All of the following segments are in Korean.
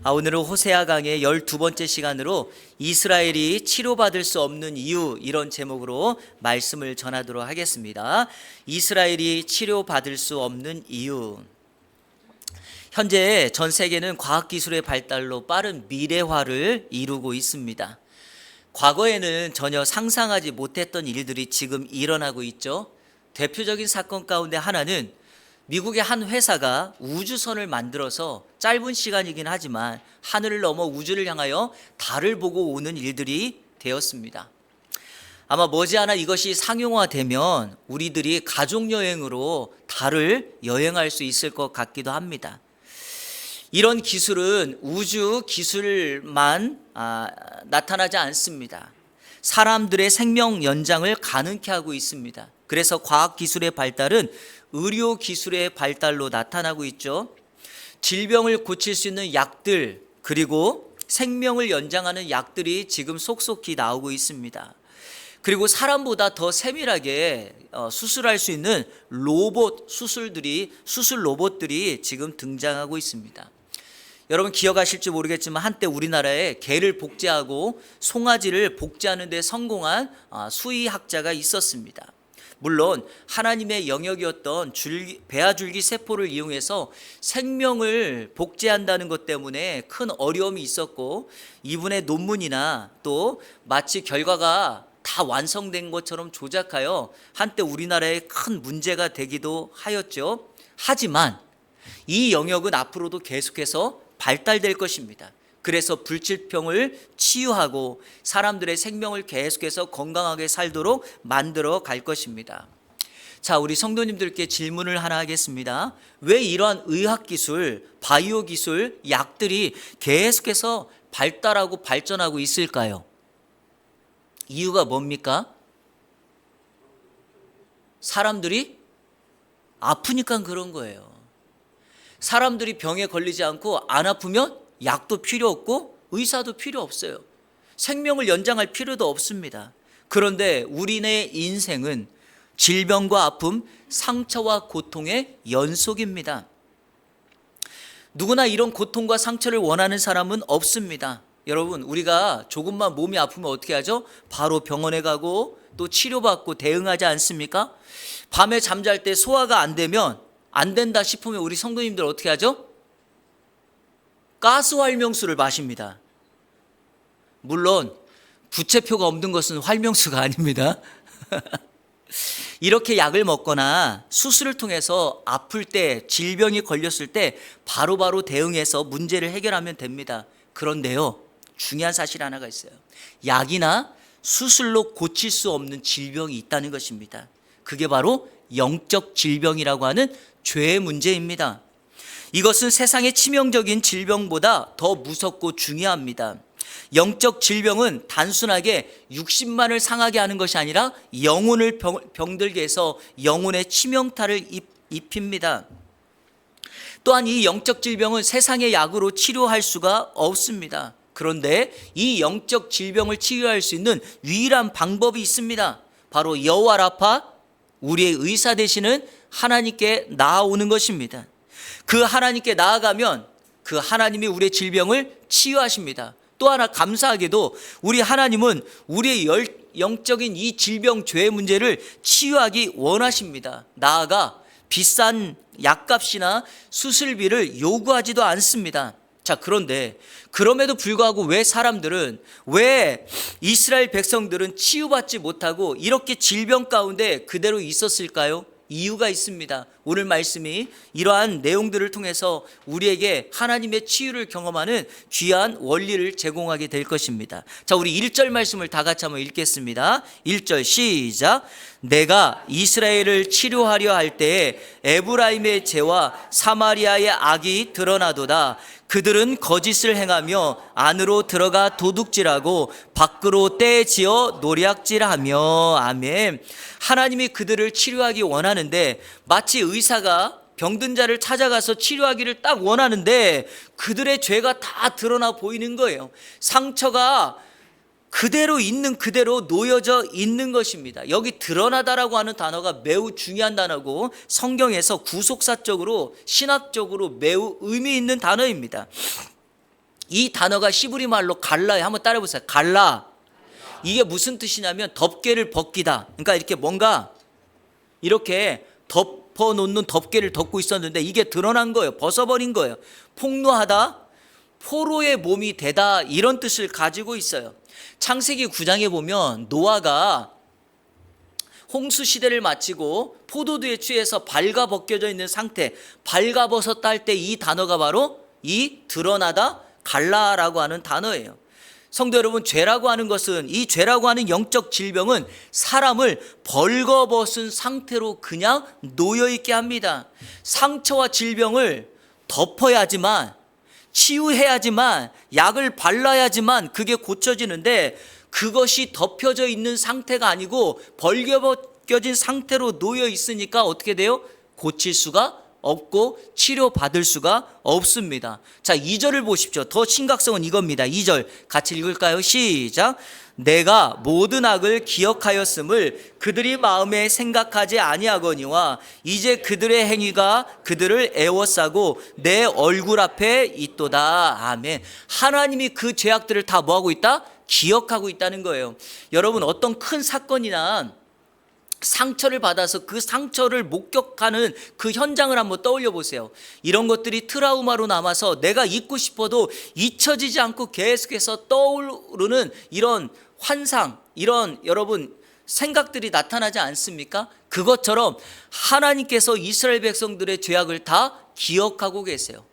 오늘은 호세아 강의 12번째 시간으로 이스라엘이 치료받을 수 없는 이유, 이런 제목으로 말씀을 전하도록 하겠습니다. 이스라엘이 치료받을 수 없는 이유. 현재 전 세계는 과학기술의 발달로 빠른 미래화를 이루고 있습니다. 과거에는 전혀 상상하지 못했던 일들이 지금 일어나고 있죠. 대표적인 사건 가운데 하나는 미국의 한 회사가 우주선을 만들어서 짧은 시간이긴 하지만 하늘을 넘어 우주를 향하여 달을 보고 오는 일들이 되었습니다. 아마 머지않아 이것이 상용화되면 우리들이 가족여행으로 달을 여행할 수 있을 것 같기도 합니다. 이런 기술은 우주 기술만 나타나지 않습니다. 사람들의 생명 연장을 가능케 하고 있습니다. 그래서 과학기술의 발달은 의료기술의 발달로 나타나고 있죠. 질병을 고칠 수 있는 약들, 그리고 생명을 연장하는 약들이 지금 속속히 나오고 있습니다. 그리고 사람보다 더 세밀하게 수술할 수 있는 수술 로봇들이 지금 등장하고 있습니다. 여러분 기억하실지 모르겠지만 한때 우리나라에 개를 복제하고 송아지를 복제하는 데 성공한 수의학자가 있었습니다. 물론 하나님의 영역이었던 배아줄기 세포를 이용해서 생명을 복제한다는 것 때문에 큰 어려움이 있었고, 이분의 논문이나 또 마치 결과가 다 완성된 것처럼 조작하여 한때 우리나라에 큰 문제가 되기도 하였죠. 하지만 이 영역은 앞으로도 계속해서 발달될 것입니다. 그래서 불치병을 치유하고 사람들의 생명을 계속해서 건강하게 살도록 만들어 갈 것입니다. 자, 우리 성도님들께 질문을 하나 하겠습니다. 왜 이러한 의학기술, 바이오기술, 약들이 계속해서 발달하고 발전하고 있을까요? 이유가 뭡니까? 사람들이 아프니까 그런 거예요. 사람들이 병에 걸리지 않고 안 아프면 약도 필요 없고 의사도 필요 없어요. 생명을 연장할 필요도 없습니다. 그런데 우리네 인생은 질병과 아픔, 상처와 고통의 연속입니다. 누구나 이런 고통과 상처를 원하는 사람은 없습니다. 여러분, 우리가 조금만 몸이 아프면 어떻게 하죠? 바로 병원에 가고 또 치료받고 대응하지 않습니까? 밤에 잠잘 때 소화가 안 되면, 안 된다 싶으면 우리 성도님들 어떻게 하죠? 가스 활명수를 마십니다. 물론 부채표가 없는 것은 활명수가 아닙니다. 이렇게 약을 먹거나 수술을 통해서 아플 때, 질병이 걸렸을 때 바로바로 대응해서 문제를 해결하면 됩니다. 그런데요, 중요한 사실 하나가 있어요. 약이나 수술로 고칠 수 없는 질병이 있다는 것입니다. 그게 바로 영적 질병이라고 하는 죄의 문제입니다. 이것은 세상의 치명적인 질병보다 더 무섭고 중요합니다. 영적 질병은 단순하게 육신만을 상하게 하는 것이 아니라 영혼을 병들게 해서 영혼의 치명타를 입힙니다. 또한 이 영적 질병은 세상의 약으로 치료할 수가 없습니다. 그런데 이 영적 질병을 치유할 수 있는 유일한 방법이 있습니다. 바로 여호와 라파, 우리의 의사 되시는 하나님께 나아오는 것입니다. 그 하나님께 나아가면 그 하나님이 우리의 질병을 치유하십니다. 또 하나 감사하게도 우리 하나님은 우리의 영적인 이 질병 죄의 문제를 치유하기 원하십니다. 나아가 비싼 약값이나 수술비를 요구하지도 않습니다. 자, 그런데 그럼에도 불구하고 왜 이스라엘 백성들은 치유받지 못하고 이렇게 질병 가운데 그대로 있었을까요? 이유가 있습니다. 오늘 말씀이 이러한 내용들을 통해서 우리에게 하나님의 치유를 경험하는 귀한 원리를 제공하게 될 것입니다. 자, 우리 1절 말씀을 다 같이 한번 읽겠습니다. 1절 시작. 내가 이스라엘을 치료하려 할 때에 에브라임의 죄와 사마리아의 악이 드러나도다. 그들은 거짓을 행하며 안으로 들어가 도둑질하고 밖으로 떼지어 노략질하며. 아멘. 하나님이 그들을 치료하기 원하는데 마치 의사가 병든 자를 찾아가서 치료하기를 딱 원하는데 그들의 죄가 다 드러나 보이는 거예요. 상처가 그대로 있는 그대로 놓여져 있는 것입니다. 여기 드러나다라고 하는 단어가 매우 중요한 단어고 성경에서 구속사적으로 신학적으로 매우 의미 있는 단어입니다. 이 단어가 히브리 말로 갈라에 한번 따라해 보세요. 갈라. 이게 무슨 뜻이냐면 덮개를 벗기다. 그러니까 이렇게 뭔가 이렇게 덮어놓는 덮개를 덮고 있었는데 이게 드러난 거예요. 벗어버린 거예요. 폭로하다, 포로의 몸이 되다, 이런 뜻을 가지고 있어요. 창세기 9장에 보면 노아가 홍수 시대를 마치고 포도주에 취해서 발가벗겨져 있는 상태, 발가벗었다 할 때 이 단어가 바로 이 드러나다, 갈라라고 하는 단어예요. 성도 여러분, 죄라고 하는 것은, 이 죄라고 하는 영적 질병은 사람을 벌거벗은 상태로 그냥 놓여있게 합니다. 상처와 질병을 덮어야지만, 치유해야지만, 약을 발라야지만 그게 고쳐지는데, 그것이 덮여져 있는 상태가 아니고 벌거벗겨진 상태로 놓여 있으니까 어떻게 돼요? 고칠 수가 없고 치료받을 수가 없습니다. 자, 2절을 보십시오. 더 심각성은 이겁니다. 2절 같이 읽을까요? 시작. 내가 모든 악을 기억하였음을 그들이 마음에 생각하지 아니하거니와 이제 그들의 행위가 그들을 애워싸고 내 얼굴 앞에 있도다. 아멘. 하나님이 그 죄악들을 다 뭐하고 있다? 기억하고 있다는 거예요. 여러분, 어떤 큰 사건이나 상처를 받아서 그 상처를 목격하는 그 현장을 한번 떠올려 보세요. 이런 것들이 트라우마로 남아서 내가 잊고 싶어도 잊혀지지 않고 계속해서 떠오르는 이런 환상, 이런 여러분 생각들이 나타나지 않습니까? 그것처럼 하나님께서 이스라엘 백성들의 죄악을 다 기억하고 계세요.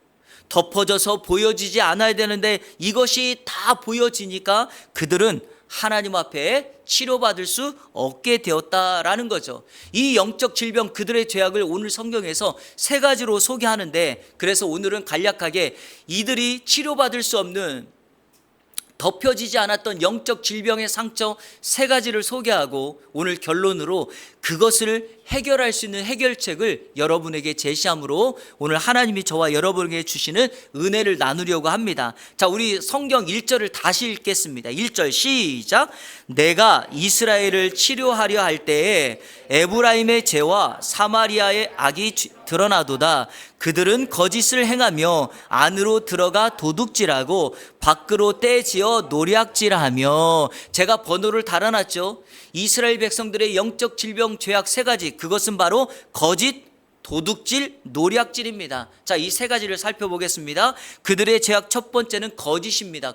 덮어져서 보여지지 않아야 되는데 이것이 다 보여지니까 그들은 하나님 앞에 치료받을 수 없게 되었다라는 거죠. 이 영적 질병, 그들의 죄악을 오늘 성경에서 3가지로 소개하는데, 그래서 오늘은 간략하게 이들이 치료받을 수 없는, 덮여지지 않았던 영적 질병의 상처 3가지를 소개하고 오늘 결론으로 그것을 해결할 수 있는 해결책을 여러분에게 제시함으로 오늘 하나님이 저와 여러분에게 주시는 은혜를 나누려고 합니다. 자, 우리 성경 1절을 다시 읽겠습니다. 1절 시작. 내가 이스라엘을 치료하려 할 때에 에브라임의 죄와 사마리아의 악이 드러나도다. 그들은 거짓을 행하며 안으로 들어가 도둑질하고 밖으로 떼지어 노략질하며. 제가 번호를 달아놨죠. 이스라엘 백성들의 영적 질병, 죄악 3가지, 그것은 바로 거짓, 도둑질, 노략질입니다. 자, 이 3가지를 살펴보겠습니다. 그들의 죄악 첫 번째는 거짓입니다.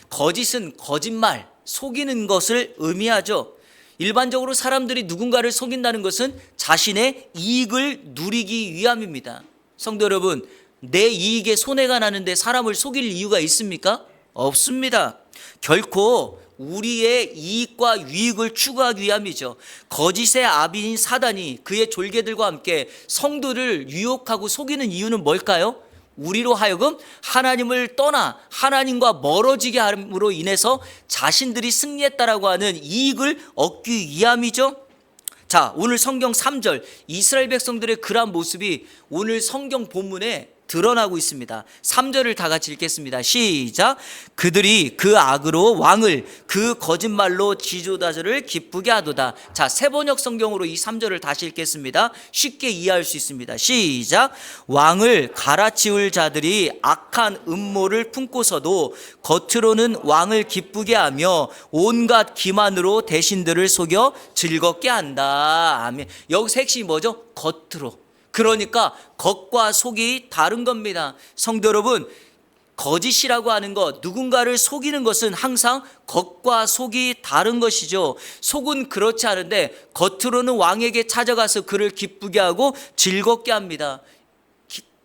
거짓은 거짓말, 속이는 것을 의미하죠. 일반적으로 사람들이 누군가를 속인다는 것은 자신의 이익을 누리기 위함입니다. 성도 여러분, 내 이익에 손해가 나는데 사람을 속일 이유가 있습니까? 없습니다. 결코 우리의 이익과 유익을 추구하기 위함이죠. 거짓의 아비인 사단이 그의 졸개들과 함께 성도를 유혹하고 속이는 이유는 뭘까요? 우리로 하여금 하나님을 떠나 하나님과 멀어지게 함으로 인해서 자신들이 승리했다라고 하는 이익을 얻기 위함이죠. 자, 오늘 성경 3절, 이스라엘 백성들의 그러한 모습이 오늘 성경 본문에 드러나고 있습니다. 3절을 다 같이 읽겠습니다. 시작. 그들이 그 악으로 왕을 그 거짓말로 지도자들을 기쁘게 하도다. 자, 새번역 성경으로 이 3절을 다시 읽겠습니다. 쉽게 이해할 수 있습니다. 시작. 왕을 갈아치울 자들이 악한 음모를 품고서도 겉으로는 왕을 기쁘게 하며 온갖 기만으로 대신들을 속여 즐겁게 한다. 아멘. 여기서 핵심이 뭐죠? 겉으로. 그러니까 겉과 속이 다른 겁니다. 성도 여러분, 거짓이라고 하는 것, 누군가를 속이는 것은 항상 겉과 속이 다른 것이죠. 속은 그렇지 않은데 겉으로는 왕에게 찾아가서 그를 기쁘게 하고 즐겁게 합니다.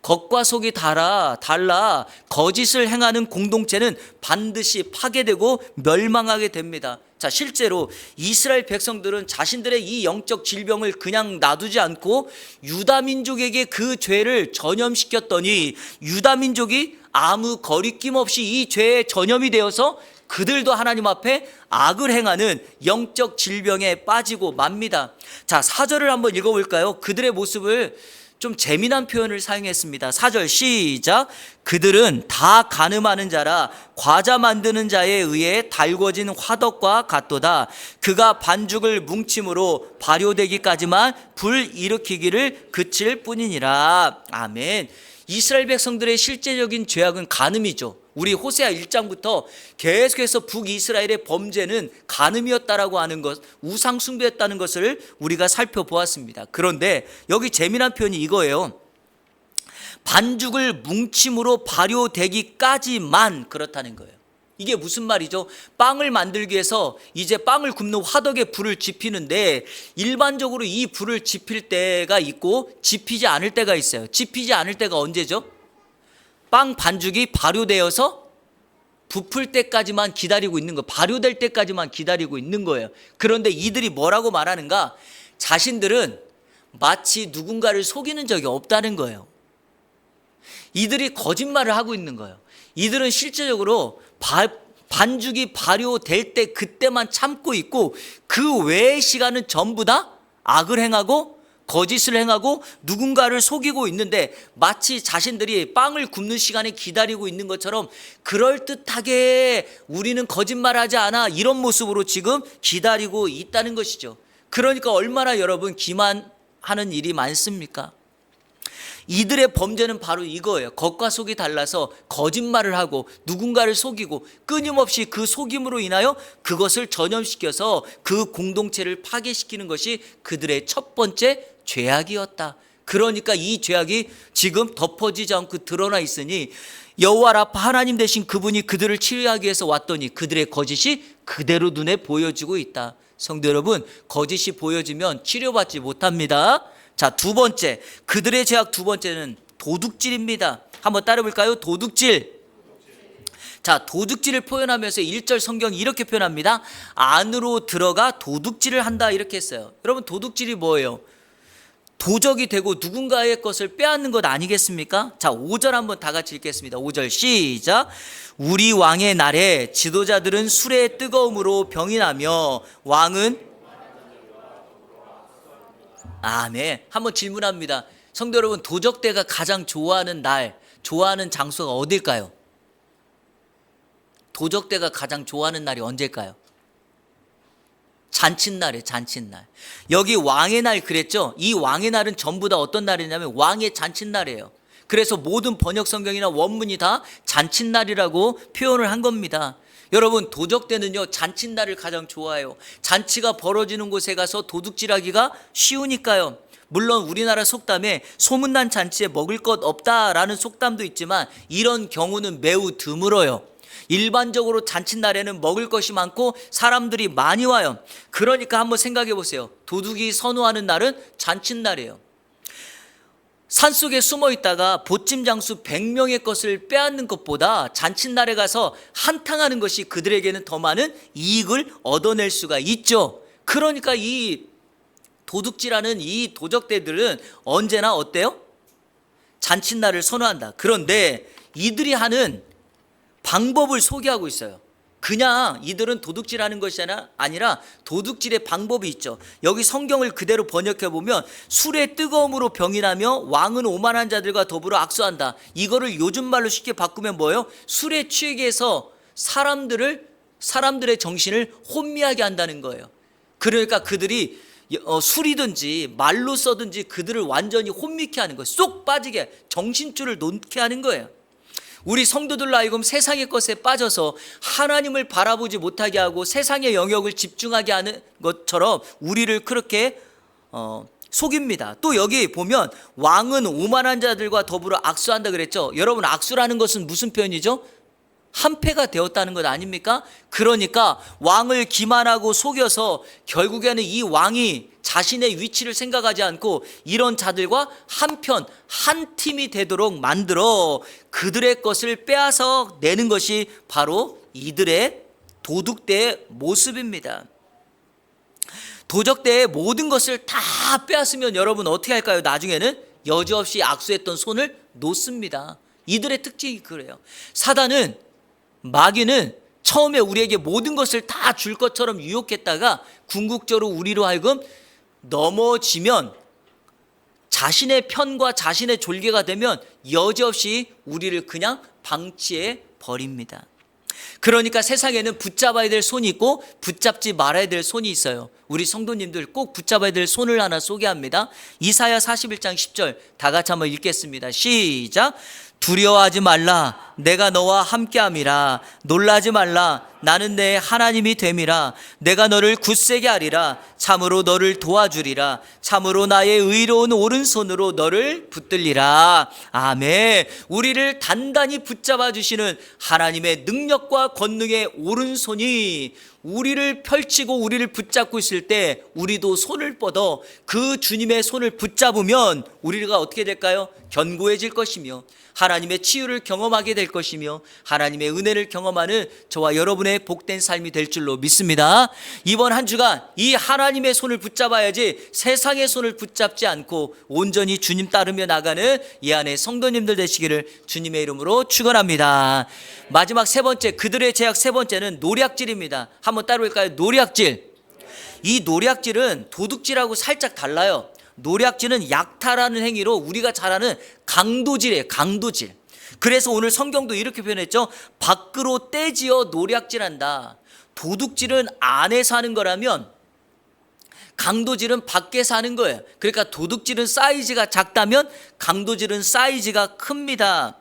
겉과 속이 달라 거짓을 행하는 공동체는 반드시 파괴되고 멸망하게 됩니다. 자, 실제로 이스라엘 백성들은 자신들의 이 영적 질병을 그냥 놔두지 않고 유다 민족에게 그 죄를 전염시켰더니 유다 민족이 아무 거리낌 없이 이 죄에 전염이 되어서 그들도 하나님 앞에 악을 행하는 영적 질병에 빠지고 맙니다. 자, 4절을 한번 읽어볼까요? 그들의 모습을 좀 재미난 표현을 사용했습니다. 4절 시작. 그들은 다 간음하는 자라 과자 만드는 자에 의해 달궈진 화덕과 같도다. 그가 반죽을 뭉침으로 발효되기까지만 불 일으키기를 그칠 뿐이니라. 아멘. 이스라엘 백성들의 실제적인 죄악은 간음이죠. 우리 호세아 1장부터 계속해서 북이스라엘의 범죄는 간음이었다라고 하는 것, 우상 숭배였다는 것을 우리가 살펴보았습니다. 그런데 여기 재미난 표현이 이거예요. 반죽을 뭉침으로 발효되기까지만 그렇다는 거예요. 이게 무슨 말이죠? 빵을 만들기 위해서 이제 빵을 굽는 화덕에 불을 지피는데 일반적으로 이 불을 지필 때가 있고 지피지 않을 때가 있어요. 지피지 않을 때가 언제죠? 빵 반죽이 발효되어서 부풀 때까지만 기다리고 있는 거예요. 발효될 때까지만 기다리고 있는 거예요. 그런데 이들이 뭐라고 말하는가? 자신들은 마치 누군가를 속이는 적이 없다는 거예요. 이들이 거짓말을 하고 있는 거예요. 이들은 실제적으로 반죽이 발효될 때 그때만 참고 있고 그 외의 시간은 전부 다 악을 행하고 거짓을 행하고 누군가를 속이고 있는데 마치 자신들이 빵을 굽는 시간에 기다리고 있는 것처럼 그럴듯하게 우리는 거짓말하지 않아 이런 모습으로 지금 기다리고 있다는 것이죠. 그러니까 얼마나 여러분 기만하는 일이 많습니까? 이들의 범죄는 바로 이거예요. 겉과 속이 달라서 거짓말을 하고 누군가를 속이고 끊임없이 그 속임으로 인하여 그것을 전염시켜서 그 공동체를 파괴시키는 것이 그들의 첫 번째 죄악이었다. 그러니까 이 죄악이 지금 덮어지지 않고 드러나 있으니 여호와 라파 하나님 되신 그분이 그들을 치유하기 위해서 왔더니 그들의 거짓이 그대로 눈에 보여지고 있다. 성도 여러분, 거짓이 보여지면 치료받지 못합니다. 자, 두 번째, 그들의 죄악 두 번째는 도둑질입니다. 한번 따라 볼까요? 도둑질. 자, 도둑질을 표현하면서 1절 성경이 이렇게 표현합니다. 안으로 들어가 도둑질을 한다 이렇게 했어요. 여러분, 도둑질이 뭐예요? 도적이 되고 누군가의 것을 빼앗는 것 아니겠습니까? 자, 5절 한번 다 같이 읽겠습니다. 5절 시작. 우리 왕의 날에 지도자들은 술의 뜨거움으로 병이 나며 왕은 아멘. 한번 질문합니다. 성도 여러분, 도적대가 가장 좋아하는 날, 좋아하는 장소가 어딜까요? 도적대가 가장 좋아하는 날이 언제일까요? 잔칫날이에요. 잔칫날. 여기 왕의 날 그랬죠? 이 왕의 날은 전부 다 어떤 날이냐면 왕의 잔칫날이에요. 그래서 모든 번역 성경이나 원문이 다 잔칫날이라고 표현을 한 겁니다. 여러분, 도적대는요 잔칫날을 가장 좋아해요. 잔치가 벌어지는 곳에 가서 도둑질하기가 쉬우니까요. 물론 우리나라 속담에 소문난 잔치에 먹을 것 없다라는 속담도 있지만 이런 경우는 매우 드물어요. 일반적으로 잔칫날에는 먹을 것이 많고 사람들이 많이 와요. 그러니까 한번 생각해 보세요. 도둑이 선호하는 날은 잔칫날이에요. 산속에 숨어 있다가 보찜 장수 100명의 것을 빼앗는 것보다 잔칫날에 가서 한탕하는 것이 그들에게는 더 많은 이익을 얻어낼 수가 있죠. 그러니까 이 도둑질하는 이 도적대들은 언제나 어때요? 잔칫날을 선호한다. 그런데 이들이 하는 방법을 소개하고 있어요. 그냥 이들은 도둑질하는 것이 아니라 도둑질의 방법이 있죠. 여기 성경을 그대로 번역해 보면 술의 뜨거움으로 병이 나며 왕은 오만한 자들과 더불어 악수한다. 이거를 요즘 말로 쉽게 바꾸면 뭐예요? 술에 취하게 해서 사람들의 정신을 혼미하게 한다는 거예요. 그러니까 그들이 술이든지 말로 써든지 그들을 완전히 혼미케 하는 거예요. 쏙 빠지게 정신줄을 놓게 하는 거예요. 우리 성도들로 하여금 세상의 것에 빠져서 하나님을 바라보지 못하게 하고 세상의 영역을 집중하게 하는 것처럼 우리를 그렇게 속입니다. 또 여기 보면 왕은 오만한 자들과 더불어 악수한다 그랬죠. 여러분, 악수라는 것은 무슨 표현이죠? 한패가 되었다는 것 아닙니까? 그러니까 왕을 기만하고 속여서 결국에는 이 왕이 자신의 위치를 생각하지 않고 이런 자들과 한 팀이 되도록 만들어 그들의 것을 빼앗아 내는 것이 바로 이들의 도둑대의 모습입니다. 도적대의 모든 것을 다 빼앗으면 여러분 어떻게 할까요? 나중에는 여지없이 악수했던 손을 놓습니다. 이들의 특징이 그래요. 마귀는 처음에 우리에게 모든 것을 다 줄 것처럼 유혹했다가 궁극적으로 우리로 하여금 넘어지면 자신의 편과 자신의 졸개가 되면 여지없이 우리를 그냥 방치해 버립니다. 그러니까 세상에는 붙잡아야 될 손이 있고 붙잡지 말아야 될 손이 있어요. 우리 성도님들 꼭 붙잡아야 될 손을 하나 소개합니다. 이사야 41장 10절 다 같이 한번 읽겠습니다. 시작. 두려워하지 말라. 내가 너와 함께함이라. 놀라지 말라. 나는 내 하나님이 됨이라. 내가 너를 굳세게 하리라. 참으로 너를 도와주리라. 참으로 나의 의로운 오른손으로 너를 붙들리라. 아멘. 우리를 단단히 붙잡아 주시는 하나님의 능력과 권능의 오른손이 우리를 펼치고 우리를 붙잡고 있을 때 우리도 손을 뻗어 그 주님의 손을 붙잡으면 우리가 어떻게 될까요? 견고해질 것이며 하나님의 치유를 경험하게 될 것이며 하나님의 은혜를 경험하는 저와 여러분의 복된 삶이 될 줄로 믿습니다. 이번 한 주간 이 하나님의 손을 붙잡아야지 세상의 손을 붙잡지 않고 온전히 주님 따르며 나가는 이 안에 성도님들 되시기를 주님의 이름으로 축원합니다. 마지막 세 번째, 그들의 제약 세 번째는 노략질입니다. 한번 따라올까요? 노략질. 이 노략질은 도둑질하고 살짝 달라요. 노략질은 약탈하는 행위로 우리가 잘 아는 강도질이에요. 강도질. 그래서 오늘 성경도 이렇게 표현했죠. 밖으로 떼지어 노략질한다. 도둑질은 안에서 하는 거라면 강도질은 밖에서 하는 거예요. 그러니까 도둑질은 사이즈가 작다면 강도질은 사이즈가 큽니다.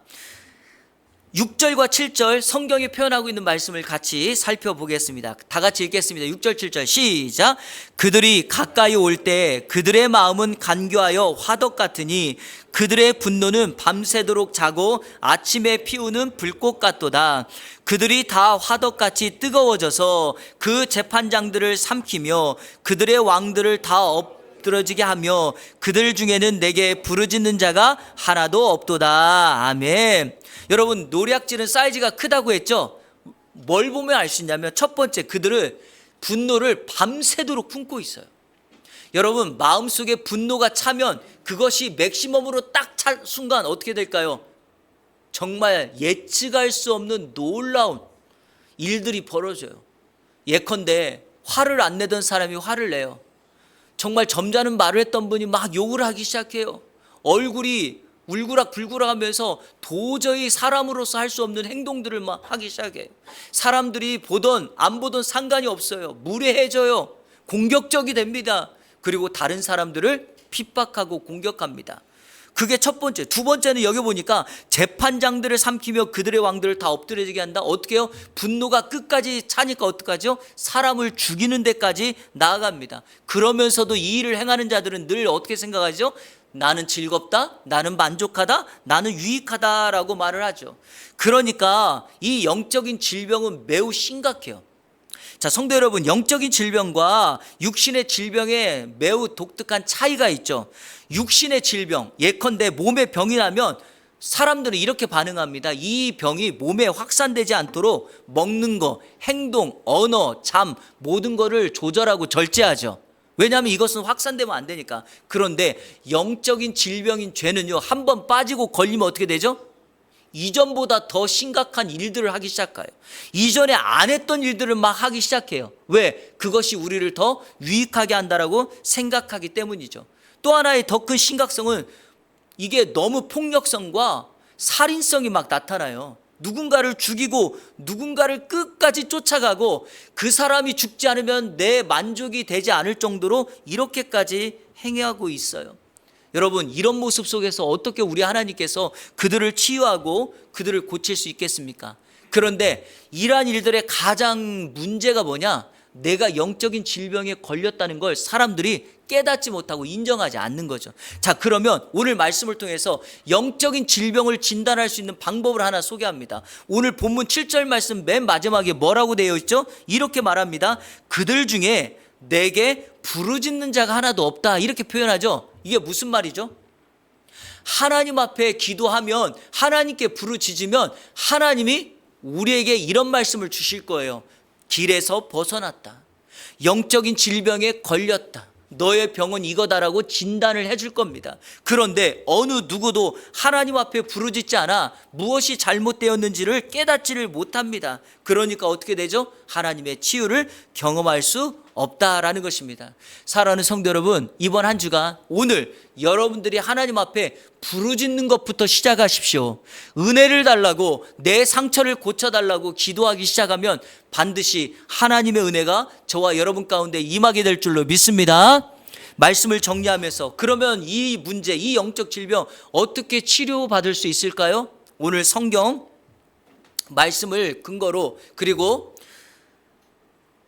6절과 7절 성경이 표현하고 있는 말씀을 같이 살펴보겠습니다. 다 같이 읽겠습니다. 6절 7절 시작. 그들이 가까이 올 때 그들의 마음은 간교하여 화덕 같으니 그들의 분노는 밤새도록 자고 아침에 피우는 불꽃 같도다. 그들이 다 화덕같이 뜨거워져서 그 재판장들을 삼키며 그들의 왕들을 다 엎드러지게 하며 그들 중에는 내게 부르짖는 자가 하나도 없도다. 아멘. 여러분, 노략질은 사이즈가 크다고 했죠. 뭘 보면 알 수 있냐면 첫 번째, 그들을 분노를 밤새도록 품고 있어요. 여러분, 마음속에 분노가 차면 그것이 맥시멈으로 딱 찰 순간 어떻게 될까요? 정말 예측할 수 없는 놀라운 일들이 벌어져요. 예컨대 화를 안 내던 사람이 화를 내요. 정말 점잖은 말을 했던 분이 막 욕을 하기 시작해요. 얼굴이 울그락불그락 하면서 도저히 사람으로서 할 수 없는 행동들을 막 하기 시작해요. 사람들이 보던 안 보던 상관이 없어요. 무례해져요. 공격적이 됩니다. 그리고 다른 사람들을 핍박하고 공격합니다. 그게 첫 번째. 두 번째는 여기 보니까 재판장들을 삼키며 그들의 왕들을 다 엎드려지게 한다. 어떻게 해요? 분노가 끝까지 차니까 어떡하죠? 사람을 죽이는 데까지 나아갑니다. 그러면서도 이 일을 행하는 자들은 늘 어떻게 생각하죠? 나는 즐겁다, 나는 만족하다, 나는 유익하다라고 말을 하죠. 그러니까 이 영적인 질병은 매우 심각해요. 자, 성도 여러분, 영적인 질병과 육신의 질병에 매우 독특한 차이가 있죠. 육신의 질병, 예컨대 몸에 병이 나면 사람들은 이렇게 반응합니다. 이 병이 몸에 확산되지 않도록 먹는 거, 행동, 언어, 잠 모든 거를 조절하고 절제하죠. 왜냐하면 이것은 확산되면 안 되니까. 그런데 영적인 질병인 죄는요, 한번 빠지고 걸리면 어떻게 되죠? 이전보다 더 심각한 일들을 하기 시작해요. 이전에 안 했던 일들을 막 하기 시작해요. 왜? 그것이 우리를 더 유익하게 한다라고 생각하기 때문이죠. 또 하나의 더 큰 심각성은 이게 너무 폭력성과 살인성이 막 나타나요. 누군가를 죽이고 누군가를 끝까지 쫓아가고 그 사람이 죽지 않으면 내 만족이 되지 않을 정도로 이렇게까지 행해하고 있어요. 여러분, 이런 모습 속에서 어떻게 우리 하나님께서 그들을 치유하고 그들을 고칠 수 있겠습니까? 그런데 이러한 일들의 가장 문제가 뭐냐? 내가 영적인 질병에 걸렸다는 걸 사람들이 깨닫지 못하고 인정하지 않는 거죠. 자, 그러면 오늘 말씀을 통해서 영적인 질병을 진단할 수 있는 방법을 하나 소개합니다. 오늘 본문 7절 말씀 맨 마지막에 뭐라고 되어 있죠? 이렇게 말합니다. 그들 중에 내게 부르짖는 자가 하나도 없다, 이렇게 표현하죠. 이게 무슨 말이죠? 하나님 앞에 기도하면, 하나님께 부르짖으면 하나님이 우리에게 이런 말씀을 주실 거예요. 길에서 벗어났다. 영적인 질병에 걸렸다. 너의 병은 이거다라고 진단을 해줄 겁니다. 그런데 어느 누구도 하나님 앞에 부르짖지 않아 무엇이 잘못되었는지를 깨닫지를 못합니다. 그러니까 어떻게 되죠? 하나님의 치유를 경험할 수 없다라는 것입니다. 사랑하는 성도 여러분, 이번 한 주간 오늘 여러분들이 하나님 앞에 부르짖는 것부터 시작하십시오. 은혜를 달라고, 내 상처를 고쳐달라고 기도하기 시작하면 반드시 하나님의 은혜가 저와 여러분 가운데 임하게 될 줄로 믿습니다. 말씀을 정리하면서, 그러면 이 문제, 이 영적 질병 어떻게 치료받을 수 있을까요? 오늘 성경 말씀을 근거로, 그리고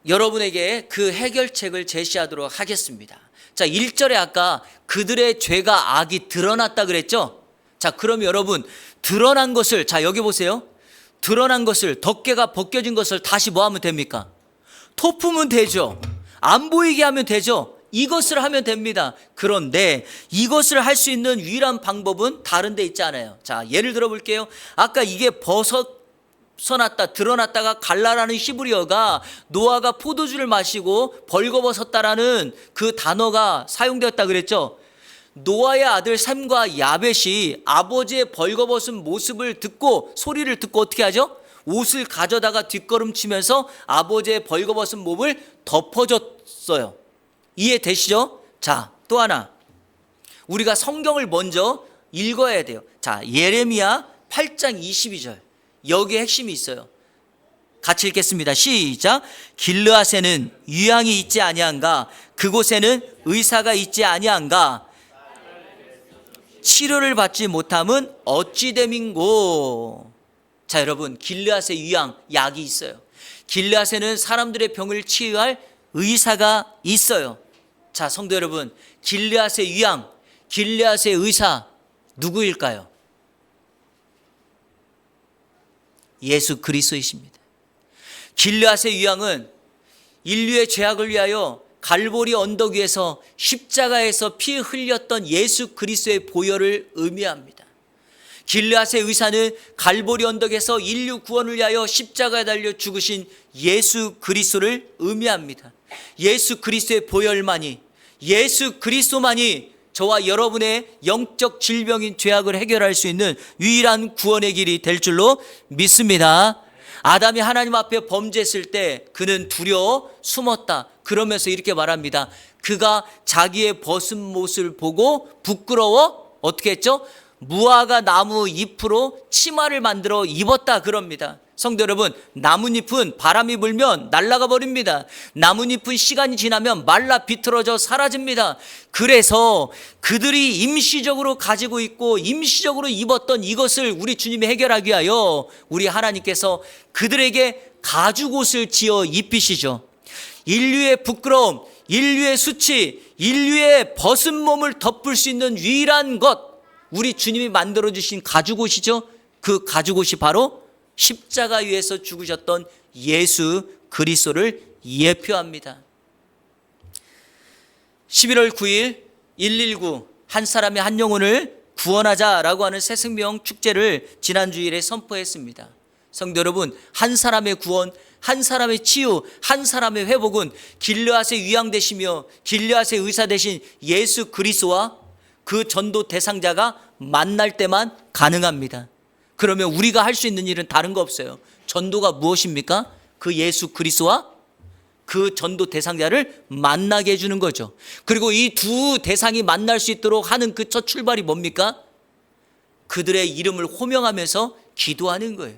여러분에게 그 해결책을 제시하도록 하겠습니다. 자, 1절에 아까 그들의 죄가 악이 드러났다 그랬죠? 자, 그럼 여러분, 드러난 것을, 자, 여기 보세요. 드러난 것을, 덮개가 벗겨진 것을 다시 뭐 하면 됩니까? 덮으면 되죠. 안 보이게 하면 되죠. 이것을 하면 됩니다. 그런데 이것을 할 수 있는 유일한 방법은 다른 데 있지 않아요. 자, 예를 들어 볼게요. 아까 이게 벗어났다, 드러났다가 갈라라는 히브리어가 노아가 포도주를 마시고 벌거벗었다라는 그 단어가 사용되었다 그랬죠. 노아의 아들 셈과 야벳이 아버지의 벌거벗은 모습을 듣고, 소리를 듣고 어떻게 하죠? 옷을 가져다가 뒷걸음치면서 아버지의 벌거벗은 몸을 덮어줬어요. 이해되시죠? 자, 또 하나, 우리가 성경을 먼저 읽어야 돼요. 자, 예레미야 8장 22절, 여기에 핵심이 있어요. 같이 읽겠습니다. 시작. 길르앗에는 유향이 있지 아니한가? 그곳에는 의사가 있지 아니한가? 치료를 받지 못함은 어찌 됨인고? 자, 여러분, 길르앗의 유향, 약이 있어요. 길르앗에는 사람들의 병을 치유할 의사가 있어요. 자, 성도 여러분, 길르앗의 유향, 길르앗의 의사 누구일까요? 예수 그리스도이십니다. 길르앗의 유향은 인류의 죄악을 위하여 갈보리 언덕 위에서 십자가에서 피 흘렸던 예수 그리스도의 보혈을 의미합니다. 길르앗의 의사는 갈보리 언덕에서 인류 구원을 위하여 십자가에 달려 죽으신 예수 그리스도를 의미합니다. 예수 그리스도의 보혈만이, 예수 그리스도만이 저와 여러분의 영적 질병인 죄악을 해결할 수 있는 유일한 구원의 길이 될 줄로 믿습니다. 아담이 하나님 앞에 범죄했을 때 그는 두려워 숨었다. 그러면서 이렇게 말합니다. 그가 자기의 벗은 모습을 보고 부끄러워 어떻게 했죠? 무화과 나무 잎으로 치마를 만들어 입었다 그럽니다. 성도 여러분, 나뭇잎은 바람이 불면 날아가 버립니다. 나뭇잎은 시간이 지나면 말라 비틀어져 사라집니다. 그래서 그들이 임시적으로 가지고 있고 임시적으로 입었던 이것을 우리 주님이 해결하기 위하여 우리 하나님께서 그들에게 가죽옷을 지어 입히시죠. 인류의 부끄러움, 인류의 수치, 인류의 벗은 몸을 덮을 수 있는 유일한 것, 우리 주님이 만들어주신 가죽옷이죠. 그 가죽옷이 바로 십자가 위에서 죽으셨던 예수 그리스도를 예표합니다. 11월 9일 119 한 사람의 한 영혼을 구원하자라고 하는 새생명 축제를 지난 주일에 선포했습니다. 성도 여러분, 한 사람의 구원, 한 사람의 치유, 한 사람의 회복은 길르앗의 위양 되시며 길르앗의 의사 되신 예수 그리스도와 그 전도 대상자가 만날 때만 가능합니다. 그러면 우리가 할 수 있는 일은 다른 거 없어요. 전도가 무엇입니까? 그 예수 그리스도와 그 전도 대상자를 만나게 해주는 거죠. 그리고 이 두 대상이 만날 수 있도록 하는 그 첫 출발이 뭡니까? 그들의 이름을 호명하면서 기도하는 거예요.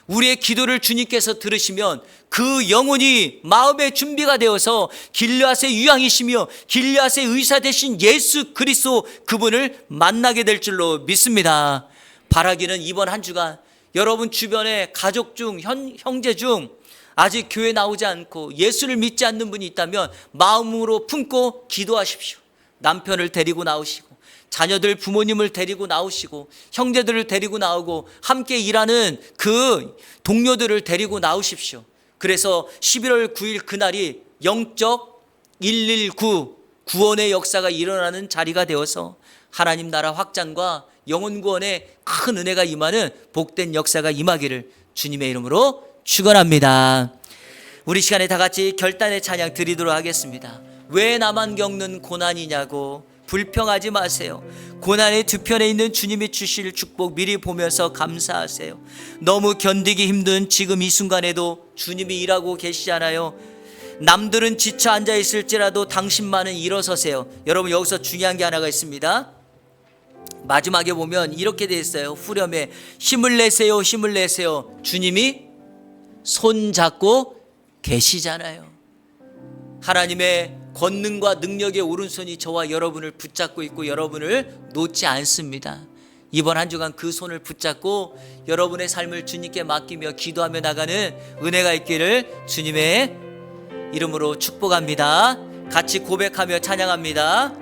우리의 기도를 주님께서 들으시면 그 영혼이 마음의 준비가 되어서 길르앗의 유향이시며 길르앗의 의사 되신 예수 그리스도 그분을 만나게 될 줄로 믿습니다. 바라기는 이번 한 주간 여러분 주변에 가족 중, 형제 중 아직 교회 나오지 않고 예수를 믿지 않는 분이 있다면 마음으로 품고 기도하십시오. 남편을 데리고 나오시고 자녀들 부모님을 데리고 나오시고 형제들을 데리고 나오고 함께 일하는 그 동료들을 데리고 나오십시오. 그래서 11월 9일 그날이 영적 119 구원의 역사가 일어나는 자리가 되어서 하나님 나라 확장과 영혼 구원에 큰 은혜가 임하는 복된 역사가 임하기를 주님의 이름으로 축원합니다. 우리 시간에 다 같이 결단의 찬양 드리도록 하겠습니다. 왜 나만 겪는 고난이냐고 불평하지 마세요. 고난의 두 편에 있는 주님이 주실 축복 미리 보면서 감사하세요. 너무 견디기 힘든 지금 이 순간에도 주님이 일하고 계시잖아요. 남들은 지쳐 앉아 있을지라도 당신만은 일어서세요. 여러분, 여기서 중요한 게 하나가 있습니다. 마지막에 보면 이렇게 되어 있어요. 후렴에 힘을 내세요, 힘을 내세요. 주님이 손 잡고 계시잖아요. 하나님의 권능과 능력의 오른손이 저와 여러분을 붙잡고 있고 여러분을 놓지 않습니다. 이번 한 주간 그 손을 붙잡고 여러분의 삶을 주님께 맡기며 기도하며 나가는 은혜가 있기를 주님의 이름으로 축복합니다. 같이 고백하며 찬양합니다.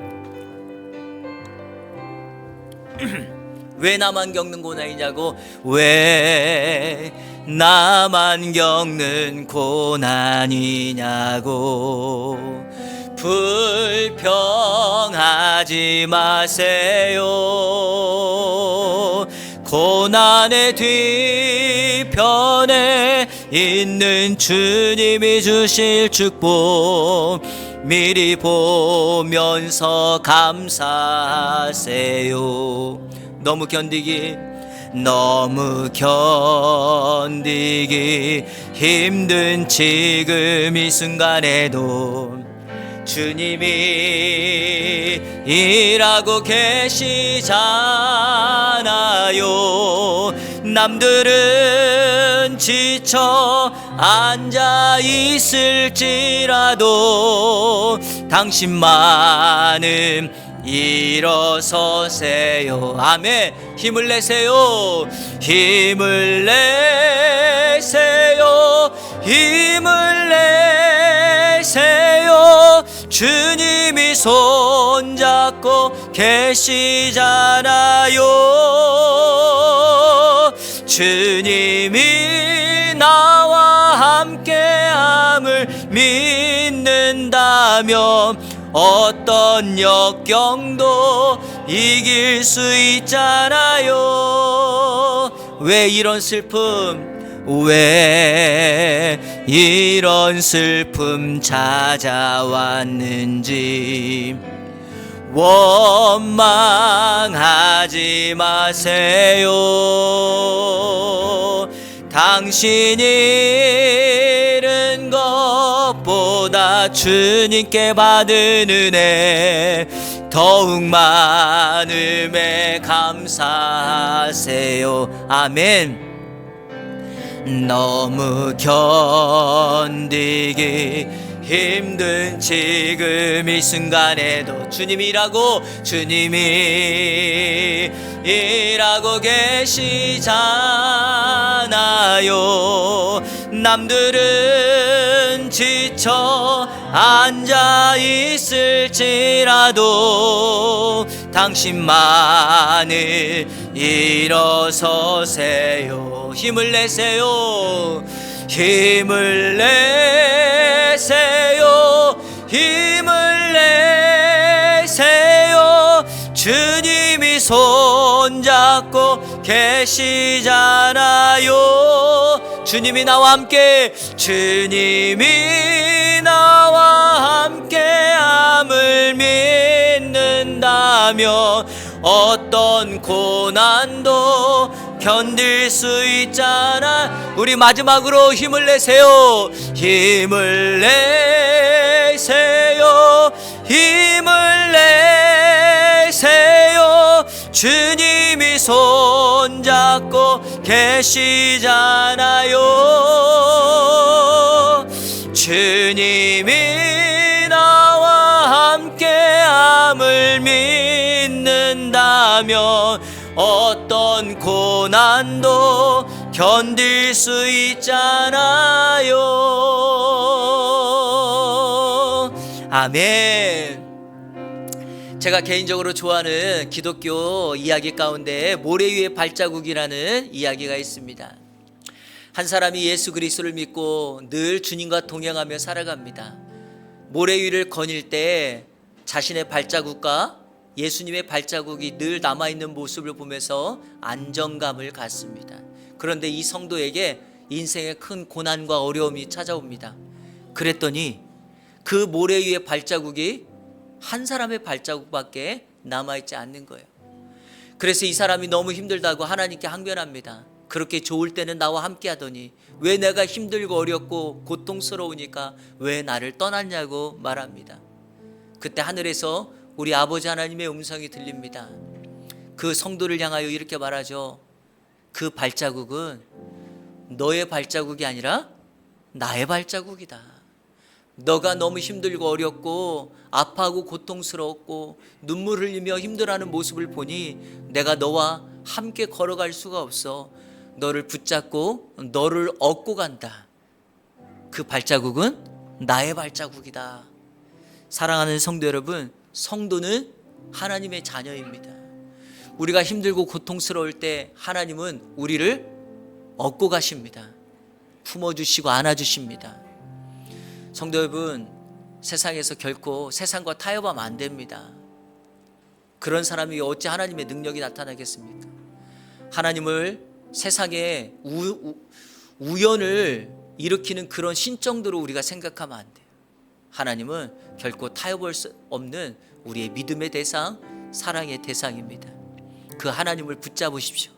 왜 나만 겪는 고난이냐고. 왜 나만 겪는 고난이냐고. 불평하지 마세요. 고난의 뒤편에 있는 주님이 주실 축복 미리 보면서 감사하세요. 너무 견디기 힘든 지금 이 순간에도 주님이 일하고 계시잖아요. 남들은 지쳐 앉아 있을지라도 당신만은 일어서세요. 아멘. 힘을 내세요. 힘을 내세요. 힘을 내세요. 주님이 손잡고 계시잖아요. 주님이 나와 함께함을 믿는다면 어떤 역경도 이길 수 있잖아요. 왜 이런 슬픔 찾아왔는지 원망하지 마세요. 당신이 잃은 것보다 주님께 받은 은혜 더욱 많음에 감사하세요. 아멘. 너무 견디기 힘든 지금 이 순간에도 주님이 일하고 계시잖아요. 남들은 지쳐 앉아 있을지라도 당신만을 일어서세요. 힘을 내세요. 힘을 내세요. 힘을 내세요. 주님이 손잡고 계시잖아요. 주님이 나와 함께함을 믿는다면 어떤 고난도 견딜 수 있잖아. 우리 마지막으로 힘을 내세요. 힘을 내세요. 힘을 내세요. 주님이 손잡고 계시잖아요. 주님이 나와 함께함을 믿는다면 어떤 고난도 견딜 수 있잖아요. 아멘. 제가 개인적으로 좋아하는 기독교 이야기 가운데 모래 위의 발자국이라는 이야기가 있습니다. 한 사람이 예수 그리스도를 믿고 늘 주님과 동행하며 살아갑니다. 모래 위를 거닐 때 자신의 발자국과 예수님의 발자국이 늘 남아있는 모습을 보면서 안정감을 갖습니다. 그런데 이 성도에게 인생의 큰 고난과 어려움이 찾아옵니다. 그랬더니 그 모래 위의 발자국이 한 사람의 발자국밖에 남아있지 않는 거예요. 그래서 이 사람이 너무 힘들다고 하나님께 항변합니다. 그렇게 좋을 때는 나와 함께 하더니 왜 내가 힘들고 어렵고 고통스러우니까 왜 나를 떠났냐고 말합니다. 그때 하늘에서 우리 아버지 하나님의 음성이 들립니다. 그 성도를 향하여 이렇게 말하죠. 그 발자국은 너의 발자국이 아니라 나의 발자국이다. 너가 너무 힘들고 어렵고 아파하고 고통스러웠고 눈물 흘리며 힘들어하는 모습을 보니 내가 너와 함께 걸어갈 수가 없어. 너를 붙잡고 너를 얻고 간다. 그 발자국은 나의 발자국이다. 사랑하는 성도 여러분, 성도는 하나님의 자녀입니다. 우리가 힘들고 고통스러울 때 하나님은 우리를 얻고 가십니다. 품어주시고 안아주십니다. 성도 여러분, 세상에서 결코 세상과 타협하면 안 됩니다. 그런 사람이 어찌 하나님의 능력이 나타나겠습니까? 하나님을 세상에 우연을 일으키는 그런 신정도로 우리가 생각하면 안 돼요. 하나님은 결코 타협할 수 없는 우리의 믿음의 대상, 사랑의 대상입니다. 그 하나님을 붙잡으십시오.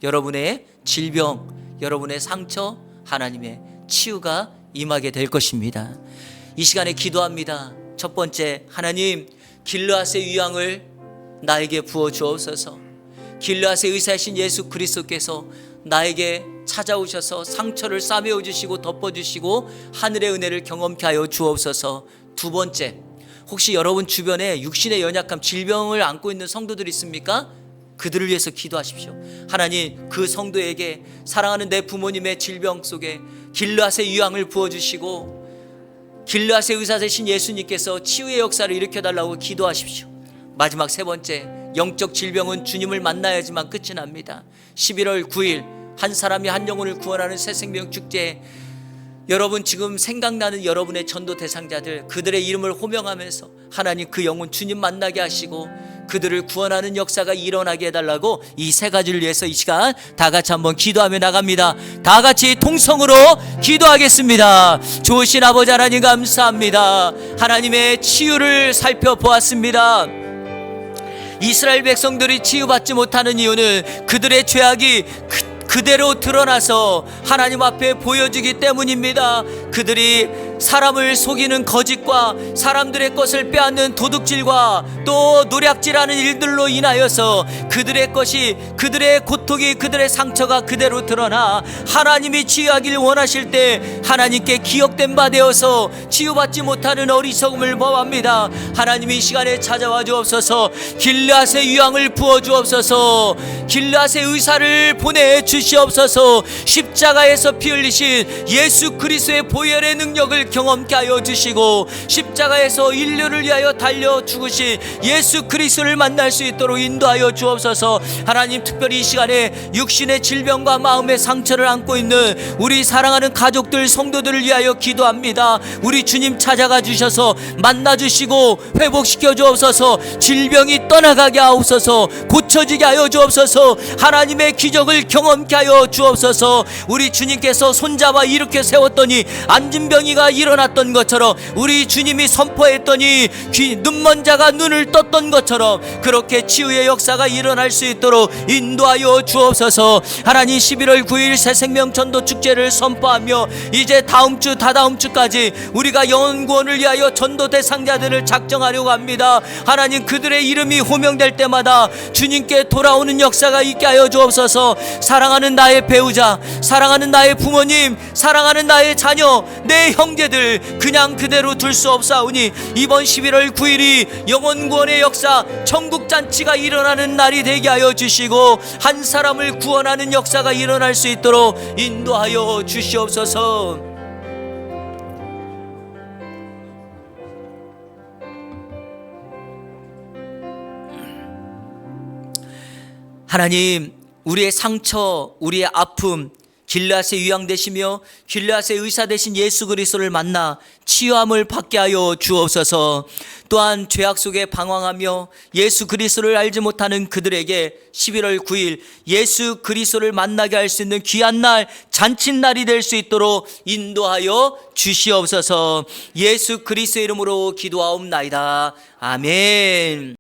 여러분의 질병, 여러분의 상처, 하나님의 치유가 임하게 될 것입니다. 이 시간에 기도합니다. 첫 번째, 하나님, 길르앗의 유황을 나에게 부어 주옵소서. 길르앗의 의사이신 예수 그리스도께서 나에게 찾아오셔서 상처를 싸매어 주시고 덮어주시고 하늘의 은혜를 경험케 하여 주옵소서. 두 번째, 혹시 여러분 주변에 육신의 연약함, 질병을 안고 있는 성도들 있습니까? 그들을 위해서 기도하십시오. 하나님, 그 성도에게 사랑하는 내 부모님의 질병 속에 길르앗의 유황을 부어주시고 길르앗의 의사 되신 예수님께서 치유의 역사를 일으켜달라고 기도하십시오. 마지막 세 번째, 영적 질병은 주님을 만나야지만 끝이 납니다. 11월 9일 한 사람이 한 영혼을 구원하는 새생명 축제, 여러분 지금 생각나는 여러분의 전도 대상자들, 그들의 이름을 호명하면서 하나님 그 영혼 주님 만나게 하시고 그들을 구원하는 역사가 일어나게 해달라고 이 세 가지를 위해서 이 시간 다 같이 한번 기도하며 나갑니다. 다 같이 통성으로 기도하겠습니다. 좋으신 아버지 하나님 감사합니다. 하나님의 치유를 살펴보았습니다. 이스라엘 백성들이 치유받지 못하는 이유는 그들의 죄악이 그대로 드러나서 하나님 앞에 보여지기 때문입니다. 그들이 사람을 속이는 거짓과 사람들의 것을 빼앗는 도둑질과 또 노략질하는 일들로 인하여서 그들의 것이, 그들의 고통이, 그들의 상처가 그대로 드러나 하나님이 치유하기를 원하실 때 하나님께 기억된 바 되어서 치유받지 못하는 어리석음을 범합니다. 하나님이 이 시간에 찾아와 주옵소서. 길르앗의 유황을 부어 주옵소서. 길르앗의 의사를 보내 주시옵소서. 십자가에서 피 흘리신 예수 그리스도의 보혈의 능력을 경험케 하여 주시고 십자가에서 인류를 위하여 달려 죽으신 예수 그리스도를 만날 수 있도록 인도하여 주옵소서. 하나님, 특별히 이 시간에 육신의 질병과 마음의 상처를 안고 있는 우리 사랑하는 가족들, 성도들을 위하여 기도합니다. 우리 주님 찾아가 주셔서 만나 주시고 회복시켜 주옵소서. 질병이 떠나가게 하옵소서. 고쳐지게 하여 주옵소서. 하나님의 기적을 경험케 하여 주옵소서. 우리 주님께서 손잡아 일으켜 세웠더니 앉은 병이가 일어났던 것처럼, 우리 주님이 선포했더니 눈먼 자가 눈을 떴던 것처럼 그렇게 치유의 역사가 일어날 수 있도록 인도하여 주옵소서. 하나님, 11월 9일 새생명 전도 축제를 선포하며 이제 다음 주, 다다음 주까지 우리가 영혼 구원을 위하여 전도 대상자들을 작정하려고 합니다. 하나님, 그들의 이름이 호명될 때마다 주님께 돌아오는 역사가 있게 하여 주옵소서. 사랑하는 나의 배우자, 사랑하는 나의 부모님, 사랑하는 나의 자녀, 내 형제들 그냥 그대로 둘 수 없사오니 이번 11월 9일이 영혼 구원의 역사, 천국 잔치가 일어나는 날이 되게 하여 주시고 한 사람을 구원하는 역사가 일어날 수 있도록 인도하여 주시옵소서. 하나님, 우리의 상처, 우리의 아픔, 길르앗의 유황 되시며 길르앗의 의사 되신 예수 그리스도를 만나 치유함을 받게 하여 주옵소서. 또한 죄악 속에 방황하며 예수 그리스도를 알지 못하는 그들에게 11월 9일 예수 그리스도를 만나게 할 수 있는 귀한 날, 잔칫날이 될 수 있도록 인도하여 주시옵소서. 예수 그리스도의 이름으로 기도하옵나이다. 아멘.